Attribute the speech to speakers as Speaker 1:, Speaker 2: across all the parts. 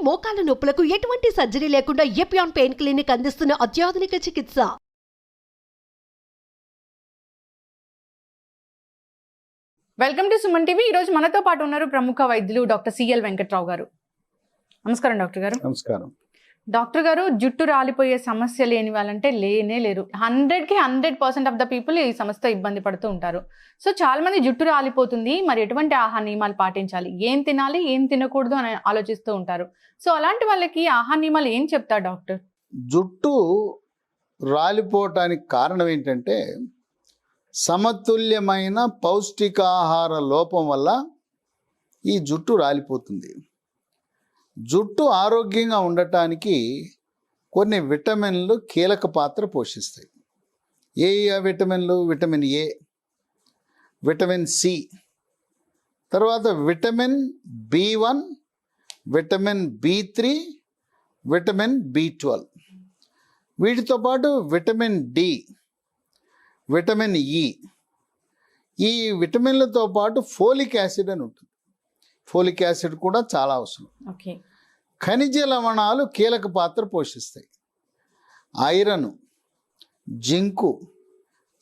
Speaker 1: మోకాల నొప్పులకు ఎటువంటి సర్జరీ లేకుండా ఎపియాన్ పెయిన్ క్లినిక్ అందిస్తున్న అత్యాధునిక చికిత్స.
Speaker 2: Welcome to Suman TV. ఈ రోజు మనతో పాటు ఉన్నారు ప్రముఖ వైద్యులు డాక్టర్ సిఎల్ వెంకట్రావు గారు. నమస్కారం డాక్టర్ గారు.
Speaker 3: నమస్కారం.
Speaker 2: డాక్టర్ గారు, జుట్టు రాలిపోయే సమస్య లేని వాళ్ళంటే లేనే లేరు. 100% ఆఫ్ ద పీపుల్ ఈ సమస్యతో ఇబ్బంది పడుతూ ఉంటారు. సో చాలా మంది జుట్టు రాలిపోతుంది, మరి ఎటువంటి ఆహార నియమాలు పాటించాలి, ఏం తినాలి, ఏం తినకూడదు అని ఆలోచిస్తూ ఉంటారు. సో అలాంటి వాళ్ళకి ఆహార నియమాలు ఏం చెప్తారు డాక్టర్?
Speaker 3: జుట్టు రాలిపోవటానికి కారణం ఏంటంటే సమతుల్యమైన పౌష్టికాహార లోపం వల్ల ఈ జుట్టు రాలిపోతుంది. జుట్టు ఆరోగ్యంగా ఉండటానికి కొన్ని విటమిన్లు కీలక పాత్ర పోషిస్తాయి. ఏ విటమిన్లు? విటమిన్ ఏ, విటమిన్ సి, తర్వాత vitamin B1, vitamin B3, vitamin B12. వీటితో పాటు విటమిన్ డి, విటమిన్ ఇ. ఈ విటమిన్లతో పాటు ఫోలిక్ యాసిడ్ అని ఉంటుంది. ఫోలిక్ యాసిడ్ కూడా చాలా అవసరం.
Speaker 2: ఓకే.
Speaker 3: ఖనిజ లవణాలు కీలక పాత్ర పోషిస్తాయి. ఐరన్, జింకు,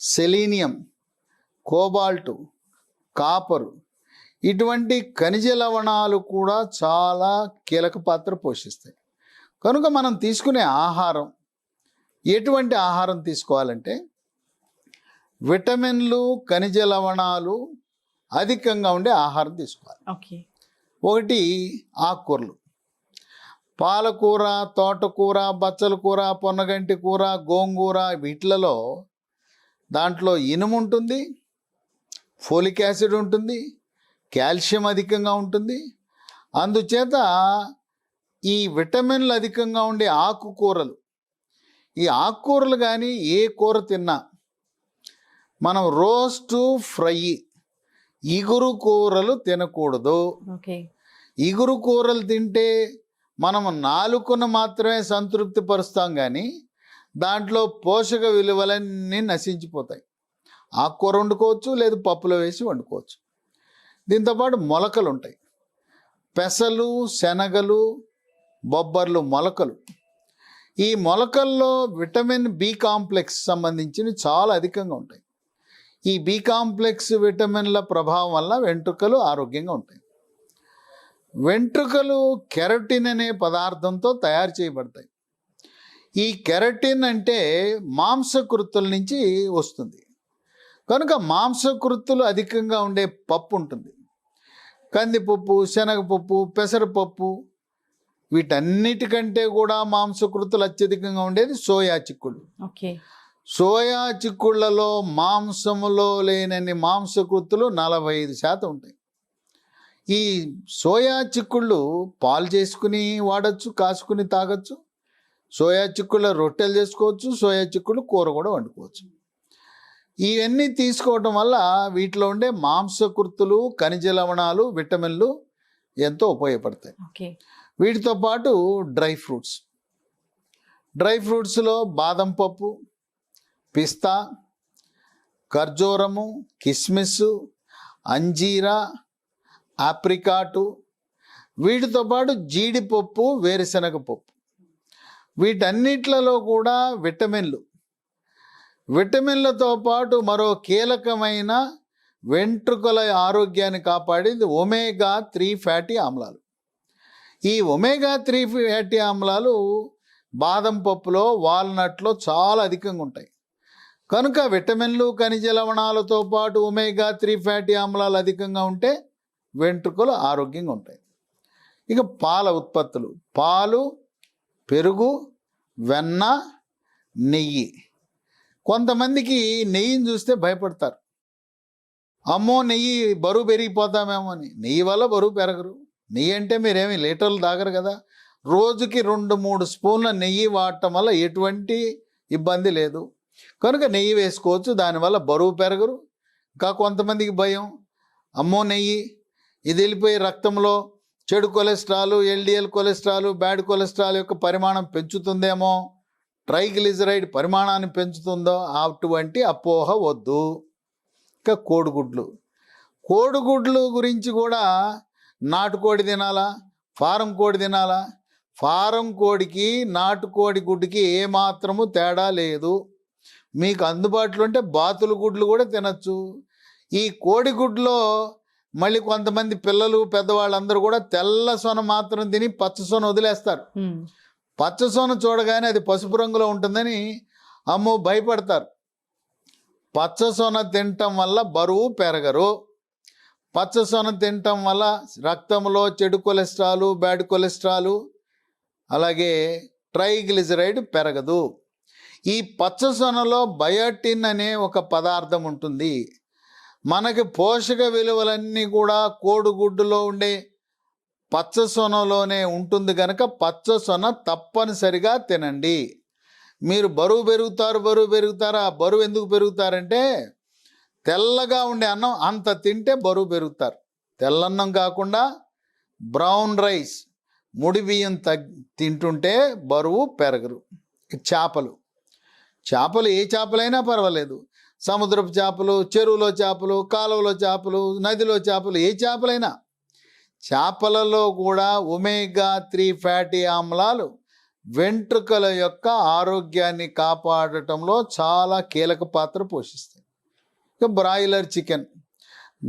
Speaker 3: సెలీనియం, కోబాల్టు, కాపరు, ఇటువంటి ఖనిజ లవణాలు కూడా చాలా కీలక పాత్ర పోషిస్తాయి. కనుక మనం తీసుకునే ఆహారం, ఎటువంటి ఆహారం తీసుకోవాలంటే విటమిన్లు, ఖనిజ లవణాలు అధికంగా ఉండే ఆహారం తీసుకోవాలి.
Speaker 2: ఓకే.
Speaker 3: ఒకటి ఆకుకూరలు, పాలకూర, తోటకూర, బచ్చల కూర, పొన్నగంటి కూర, గోంగూర, వీటిలలో దాంట్లో ఇనుము ఉంటుంది, ఫోలిక్ యాసిడ్ ఉంటుంది, కాల్షియం అధికంగా ఉంటుంది. అందుచేత ఈ విటమిన్లు అధికంగా ఉండే ఆకుకూరలు, ఈ ఆకుకూరలు కానీ ఏ కూర తిన్నా మనం రోస్టు, ఫ్రై, ఇగురు కూరలు తినకూడదు.
Speaker 2: ఓకే.
Speaker 3: ఇగురు కూరలు తింటే మనం నాలుకను మాత్రమే సంతృప్తి పరుస్తాం, కానీ దాంట్లో పోషక విలువలన్నీ నశించిపోతాయి. ఆకుకూర వండుకోవచ్చు, లేదు పప్పులో వేసి వండుకోవచ్చు. దీంతోపాటు మొలకలు ఉంటాయి, పెసలు, శనగలు, బొబ్బర్లు, మొలకలు. ఈ మొలకల్లో విటమిన్ బి కాంప్లెక్స్ సంబంధించినవి చాలా అధికంగా ఉంటాయి. ఈ బి కాంప్లెక్స్ విటమిన్ల ప్రభావం వల్ల వెంట్రుకలు ఆరోగ్యంగా ఉంటాయి. వెంట్రుకలు కెరటిన్ అనే పదార్థంతో తయారు చేయబడతాయి. ఈ కెరటిన్ అంటే మాంసకృత్తుల నుంచి వస్తుంది. కనుక మాంసకృత్తులు అధికంగా ఉండే పప్పు ఉంటుంది. కందిపప్పు, శనగపప్పు, పెసరపప్పు, వీటన్నిటికంటే కూడా మాంసకృత్తులు అత్యధికంగా ఉండేది సోయా చిక్కుళ్ళు.
Speaker 2: ఓకే.
Speaker 3: సోయా చిక్కుళ్లలో మాంసములో లేనన్ని మాంసకృత్తులు 45% ఉంటాయి. ఈ సోయా చిక్కుళ్ళు పాలు చేసుకుని వాడచ్చు, కాసుకుని తాగొచ్చు. సోయా చిక్కుళ్ళ రొట్టెలు చేసుకోవచ్చు, సోయా చిక్కుళ్ళు కూర కూడా వండుకోవచ్చు. ఇవన్నీ తీసుకోవటం వల్ల వీటిలో ఉండే మాంసకృత్తులు, ఖనిజ లవణాలు, విటమిన్లు ఎంతో ఉపయోగపడతాయి.
Speaker 2: ఓకే.
Speaker 3: వీటితో పాటు డ్రై ఫ్రూట్స్, డ్రై ఫ్రూట్స్లో బాదం పప్పు, పిస్తా, ఖర్జూరము, కిస్మిస్, అంజీరా, ఆప్రికాటు, వీటితో పాటు జీడిపప్పు, వేరుశనగ పప్పు, వీటన్నిట్లలో కూడా విటమిన్లతో పాటు మరో కీలకమైన వెంట్రుకల ఆరోగ్యాన్ని కాపాడేది ఒమేగా-3 ఫ్యాటీ ఆమ్లాలు. ఈ ఒమేగా-3 ఫ్యాటీ ఆమ్లాలు బాదం పప్పులో, వాల్నట్లో చాలా అధికంగా ఉంటాయి. కనుక విటమిన్లు, ఖనిజ లవణాలతో పాటు ఒమేగా-3 ఫ్యాటీ ఆమ్లాలు అధికంగా ఉంటే వెంట్రుకలు ఆరోగ్యంగా ఉంటాయి. ఇక పాల ఉత్పత్తులు, పాలు, పెరుగు, వెన్న, నెయ్యి. కొంతమందికి నెయ్యిని చూస్తే భయపడతారు. అమ్మో నెయ్యి బరువు పెరిగిపోతామేమో అని. నెయ్యి వల్ల బరువు పెరగరు. నెయ్యి అంటే మీరేమి లీటర్లు తాగరు కదా. రోజుకి 2-3 స్పూన్ల నెయ్యి వాడటం వల్ల ఎటువంటి ఇబ్బంది లేదు. కనుక నెయ్యి వేసుకోవచ్చు, దానివల్ల బరువు పెరగరు. ఇంకా కొంతమందికి భయం, అమ్మో నెయ్యి ఇది వెళ్ళిపోయి రక్తంలో చెడు cholesterol, LDL cholesterol, bad cholesterol యొక్క పరిమాణం పెంచుతుందేమో, ట్రైగ్లిజరైడ్ పరిమాణాన్ని పెంచుతుందో, అటువంటి అపోహ వద్దు. ఇంకా కోడిగుడ్లు గురించి కూడా నాటుకోడి తినాలా, ఫారం కోడి తినాలా, ఫారం కోడికి నాటుకోడి గుడ్డుకి ఏమాత్రము తేడా లేదు. మీకు అందుబాటులో ఉంటే బాతుల గుడ్లు కూడా తినచ్చు. ఈ కోడిగుడ్లో మళ్ళీ కొంతమంది పిల్లలు పెద్దవాళ్ళందరూ కూడా తెల్ల సొన మాత్రం తిని పచ్చ సొన వదిలేస్తారు. పచ్చ సొన చూడగానే అది పసుపు రంగులో ఉంటుందని అమ్మో భయపడతారు. పచ్చ సొన తినటం వల్ల బరువు పెరగరు. పచ్చ సొన తినటం వల్ల రక్తంలో చెడు కొలెస్ట్రాలు, బ్యాడ్ కొలెస్ట్రాలు, అలాగే ట్రైగ్లిజరైడ్ పెరగదు. ఈ పచ్చ సొనలో బయోటిన్ అనే ఒక పదార్థం ఉంటుంది. మనకి పోషక విలువలన్నీ కూడా కోడిగుడ్డులో ఉండే పచ్చ సొనలోనే ఉంటుంది కనుక పచ్చ సొన తప్పనిసరిగా తినండి. మీరు బరువు పెరుగుతారు. ఆ బరువు ఎందుకు పెరుగుతారంటే తెల్లగా ఉండే అన్నం అంత తింటే బరువు పెరుగుతారు. తెల్లన్నం కాకుండా బ్రౌన్ రైస్, ముడి బియ్యం తింటుంటే బరువు పెరగరు. చేపలు ఏ చేపలైనా పర్వాలేదు, సముద్రపు చేపలు, చెరువులో చేపలు, కాలువలో చేపలు, నదిలో చేపలు, ఏ చేపలైనా, చేపలలో కూడా ఒమేగా-3 ఫ్యాటీ ఆమ్లాలు వెంట్రుకల యొక్క ఆరోగ్యాన్ని కాపాడటంలో చాలా కీలక పాత్ర పోషిస్తాయి. ఇక బ్రాయిలర్ చికెన్,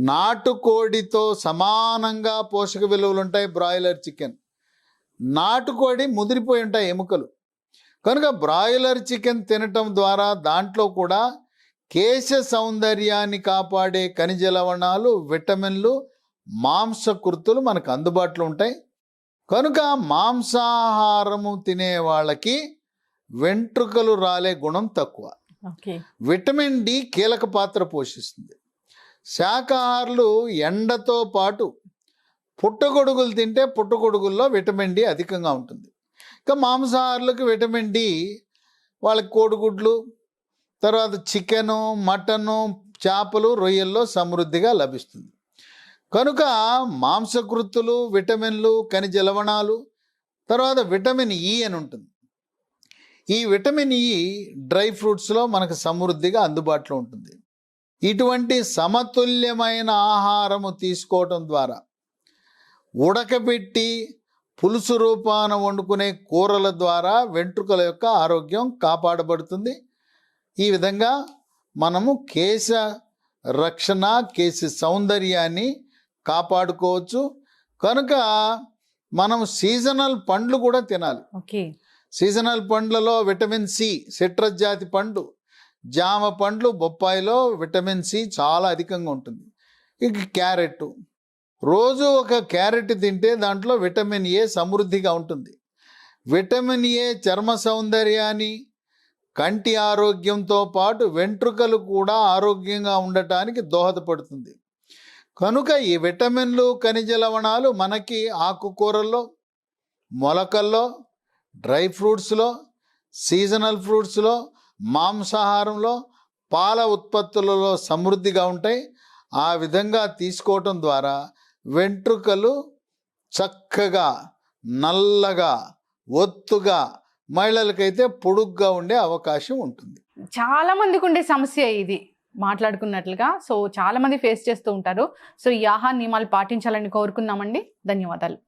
Speaker 3: నాటుకోడితో సమానంగా పోషక విలువలు ఉంటాయి బ్రాయిలర్ చికెన్. నాటుకోడి ముదిరిపోయి ఉంటాయి ఎముకలు, కనుక బ్రాయిలర్ చికెన్ తినటం ద్వారా దాంట్లో కూడా కేశ సౌందర్యాన్ని కాపాడే ఖనిజ లవణాలు, విటమిన్లు, మాంసకృతులు మనకు అందుబాటులో ఉంటాయి. కనుక మాంసాహారము తినే వాళ్ళకి వెంట్రుకలు రాలే గుణం తక్కువ. విటమిన్ డి కీలక పాత్ర పోషిస్తుంది. శాకాహారులు ఎండతో పాటు పుట్టగొడుగులు తింటే పుట్టగొడుగుల్లో విటమిన్ డి అధికంగా ఉంటుంది. ఇక మాంసాహారులకు విటమిన్ డి వాళ్ళకి కోడిగుడ్లు, తర్వాత చికెను, మటను, చేపలు, రొయ్యల్లో సమృద్ధిగా లభిస్తుంది. కనుక మాంసకృతులు, విటమిన్లు, ఖనిజ లవణాలు, తర్వాత విటమిన్ ఇ అని ఉంటుంది. ఈ విటమిన్ ఇ డ్రై ఫ్రూట్స్లో మనకు సమృద్ధిగా అందుబాటులో ఉంటుంది. ఇటువంటి సమతుల్యమైన ఆహారము తీసుకోవటం ద్వారా ఉడకబెట్టి పులుసు రూపాన వండుకునే కూరల ద్వారా వెంట్రుకల యొక్క ఆరోగ్యం కాపాడబడుతుంది. ఈ విధంగా మనము కేశ రక్షణ, కేశ సౌందర్యాన్ని కాపాడుకోవచ్చు. కనుక మనం సీజనల్ పండ్లు కూడా తినాలి. సీజనల్ పండ్లలో విటమిన్ సి, సిట్రస్ జాతి పండు, జామ పండ్లు, బొప్పాయిలో విటమిన్ సి చాలా అధికంగా ఉంటుంది. ఇక క్యారెట్, రోజు ఒక క్యారెట్ తింటే దాంట్లో విటమిన్ ఏ సమృద్ధిగా ఉంటుంది. విటమిన్ ఏ చర్మ సౌందర్యాన్ని, కంటి ఆరోగ్యంతో పాటు వెంట్రుకలు కూడా ఆరోగ్యంగా ఉండటానికి దోహదపడుతుంది. కనుక ఈ విటమిన్లు, ఖనిజ లవణాలు మనకి ఆకుకూరల్లో, మొలకల్లో, డ్రై ఫ్రూట్స్లో, సీజనల్ ఫ్రూట్స్లో, మాంసాహారంలో, పాల ఉత్పత్తులలో సమృద్ధిగా ఉంటాయి. ఆ విధంగా తీసుకోవటం ద్వారా వెంట్రుకలు చక్కగా, నల్లగా, ఒత్తుగా, మహిళలకైతే పొడుగ్గా ఉండే అవకాశం ఉంటుంది.
Speaker 2: చాలా మందికి ఉండే సమస్య ఇది మాట్లాడుకున్నట్లుగా. సో చాలా మంది ఫేస్ చేస్తూ ఉంటారు. సో ఈ ఆహార నియమాలు పాటించాలని కోరుకుందామండి. ధన్యవాదాలు.